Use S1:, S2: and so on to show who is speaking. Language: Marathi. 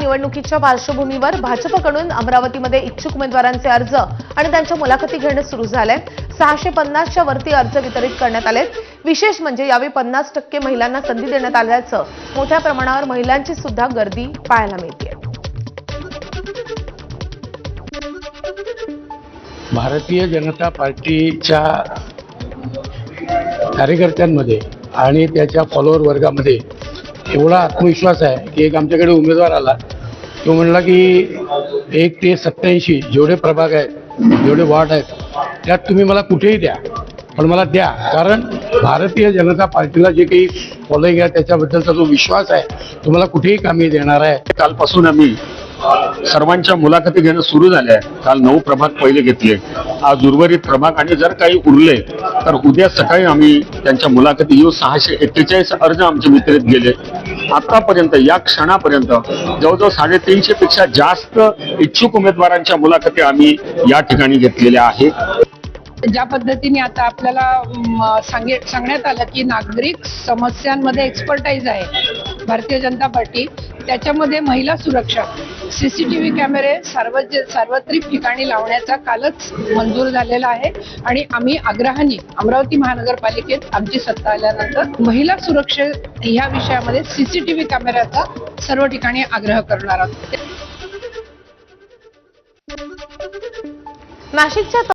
S1: निवडणुकीच्या पार्श्वभूमीवर भाजपकडून अमरावतीमध्ये इच्छुक उमेदवारांचे अर्ज आणि त्यांच्या मुलाखती घेणं सुरू झालंय। 650च्या वरती अर्ज वितरित करण्यात आलेत। विशेष म्हणजे यावेळी 50% महिलांना संधी देण्यात आल्याचं मोठ्या प्रमाणावर महिलांची सुद्धा गर्दी पाहायला मिळते।
S2: भारतीय जनता पार्टीच्या कार्यकर्त्यांमध्ये आणि त्याच्या फॉलोअर वर्गामध्ये एवढा आत्मविश्वास आहे की एक आमच्याकडे उमेदवार आला, तो म्हणला की 1 ते 87 जेवढे प्रभाग आहेत, जेवढे वार्ड आहेत, त्यात तुम्ही मला कुठेही द्या, पण मला द्या, कारण भारतीय जनता पार्टीला जे काही फॉलोइंग आहे त्याच्याबद्दलचा जो विश्वास आहे तो मला कुठेही कामी देणार आहे।
S3: कालपासून आम्ही सर्वांच्या मुलाखती घेणं सुरू झाल्या आहे। काल 9 प्रभाग पहिले घेतले, आज उर्वरित प्रभाग आणि जर काही उरले तर उद्या सकाळी आम्ही त्यांच्या मुलाखती येऊ। 641 अर्ज आमचे वितरित गेले। आतापर्यंत या क्षणापर्यंत जवळजवळ 350 पेक्षा जास्त इच्छुक उमेदवारांच्या मुलाखती आम्ही या ठिकाणी घेतलेल्या आहेत।
S4: ज्या पद्धतीने आता आपल्याला सांगण्यात आलं की नागरिक समस्यांमध्ये एक्सपर्टाईज आहे भारतीय जनता पार्टी, त्याच्यामध्ये महिला सुरक्षा, सीसीटीव्ही कॅमेरे सार्वत्रिक ठिकाणी लावण्याचा कालच मंजूर झालेला आहे आणि आम्ही आग्रहाने अमरावती महानगरपालिकेत आमची सत्ता आल्यानंतर महिला सुरक्षा ह्या विषयामध्ये सीसीटीव्ही कॅमेऱ्याचा सर्व ठिकाणी आग्रह करणार आहोत।
S1: नाशिकच्या